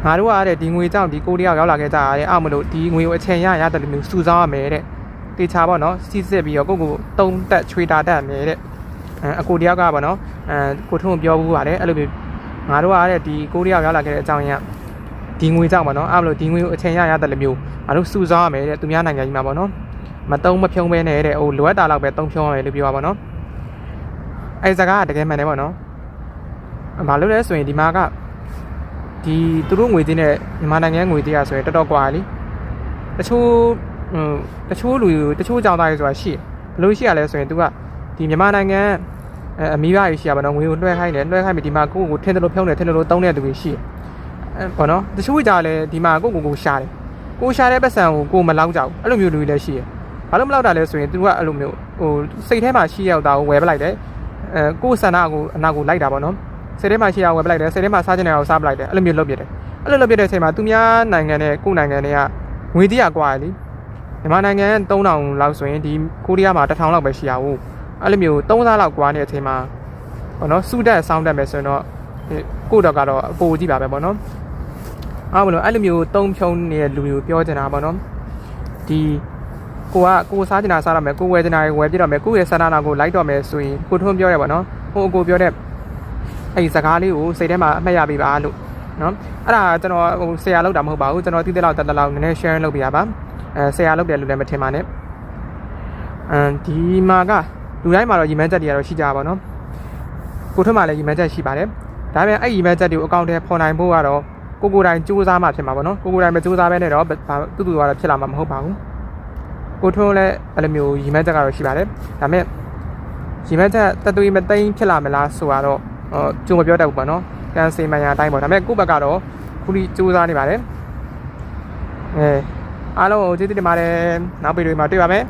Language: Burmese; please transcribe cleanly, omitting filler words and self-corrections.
ငါတို့ကတဲ့ဒီငွေကြောင့်ဒီကိုရီးယားရောက်လာခဲ့ကြရတယ်အောက်မလို့ဒီငွေကိုအချိန်ရတယ်လို့မျိုးစုဆောင်းရမယ်တဲ့တေချာပေါ့နော်စီးစစ်ပြီးတော့ကိုတုံးတက်ချွေတာတက်မယ်တဲ့အကိုတယောက်ကပေါ့နော်ကိုထုံးပြောဘူးပါတယ်အဲ့လိုမျိုးငါတို့ကတဲ့ဒီကိုရီးယားရောက်လာခဲ့တဲ့အကြောင်းရင်းဒီငွေကြောင့်ပေါ့နော်အောက်မလို့ဒီငွေကိုအချိန်ရတယ်လို့မျိုးငါတို့စုဆောင်းရမယ်တဲ့သူများနိုင်ငံကြီးမှာပေါ့နော်မတုံးမဖြုံးပဲနဲ့တဲ့ဟိုလိုအပ်တာလောက်ပဲတုံးဖြုံးရမယ်လို့ပြောပါပေါ့နော်အဲ့စကားကတကယ်မှန်တယ်ပေါ့နော်ဘာလို့လဲဆိုရင်ဒီမှာကဒီသူတို့ငွေသေးနဲ့မြန်မာနိုင်ငံငွေသေးရဆိုရင်တော်တော်ကွာလीတချို့လူတချို့ကြောင်သားတွေဆိုတာရှိဘလို့ရှိရလဲဆိုရင်သူကဒီမြန်မာနိုင်ငံအမိဘကြီးရှိရပါတော့ငွေကိုလွှဲခိုင်းတယ်လွှဲခိုင်းပြီးဒီမှာကိုထင်းတယ်လို့ဖြုံးတယ်ထင်းတယ်လို့တုံးတဲ့သူတွေရှိပေါ့နော်တချို့ကြလည်းဒီမှာကိုရှာတယ်ကိုရှာတဲ့ပတ်စံကိုမလောက်ကြဘူးအဲ့လိုမျိုးလူတွေလည်းရှိတယ်ဘာလို့မလောက်တာလဲဆိုရင်သူကအဲ့လိုမျိုးဟိုစိတ်ထဲမှာရှိရောက်တာကိုဝယ်ပလိုက်တယ်ကိုဆန္ဒကိုအနာကိုလိုက်တာပေါ့နော်စိတ်ထဲမှာရှိရောက်ဝယ်ပလိုက်တယ်စိတ်ထဲမှာစားချင်တဲ့အောင်စားပလိုက်တယ်အဲ့လိုမျိုးလုပ်ပြတယ်အဲ့လိုလုပ်ပြတဲ့အချိန်မှာသူများနိုင်ငံနဲ့ကိုယ်နိုင်ငံတွေကငွေတရကွာလေမြန်မာနိုင်ငံ3000လောက်ဆိုရင်ဒီကိုရီးယားမှာ1000လောက်ပဲရှိရဘူးအဲ့လိုမျိုး3စားလောက်ကွာနေတဲ့အချိန်မှာပေါ့နော်စုတက်ဆောင်းတက်မယ်ဆိုရင်တော့ကိုတော့ကတော့အပိုကြီးပါပဲပေါ့နော်အားမလို့အဲ့လိုမျိုးတုံးဖြုံးနေတဲ့လူမျိုးပြောချင်တာပေါ့နော်ဒီကိုစားချင်တာစားရမယ်ကိုဝယ်ချင်တာဝယ်ပြတော့မယ်ကိုရဲ့ဆန္ဒနာကိုလိုက်တော့မယ်ဆိုရင်ကိုထွန်းပြောရဲပေါ့နော်ဟိုကိုပြောတဲ့အဲ့ဒီစကားလေးကိုစိတ်ထဲမှာအမှတ်ရပေးပါလို့နော်အဲ့ဒါကျွန်တော်ဟိုဆရာလောက်တာမဟုတ်ပါဘူးကျွန်တော်တိတိလောက်တက်လောက်နည်းနည်း share လုပ်ပြရပါဆရာလောက်တယ်လို့လည်းမထင်ပါနဲ့ဒီမှာကလူတိုင်းမှာတော့ရီမန်းချက်တွေကတော့ရှိကြပါတော့ကိုထွန်းမှာလည်းရီမန်းချက်ရှိပါတယ်ဒါပေမဲ့အဲ့ရီမန်းချက်တွေကိုအကောင့်ထဲပေါ်နိုင်ဖို့ကတော့ကိုတိုင်းစူးစမ်းမှဖြစ်မှာပေါ့နော်ကိုတိုင်းမစူးစမ်းဘဲနဲ့တော့တူကတော့ဖြစ်လာမှာမဟုတ်ပါဘူးကိုထွန်းလည်းအဲ့လိုမျိုးရီမန်းချက်ကတော့ရှိပါတယ်ဒါပေမဲ့ရီမန်းချက်တသွေးမသိမ်းဖြစ်လာမလားဆိုတော့ကျုံမပြောတတ်ဘူးပေါ့နော်ကန်စီမန်ယာအတိုင်းပေါ့ဒါပေမဲ့ကိုဘက်ကတော့ခုထိစူးစမ်းနေပါတယ်အားလုံးကိုကျေးဇူးတင်ပါတယ်နောက်ဗီဒီယိုမှာတွေ့ပါမယ်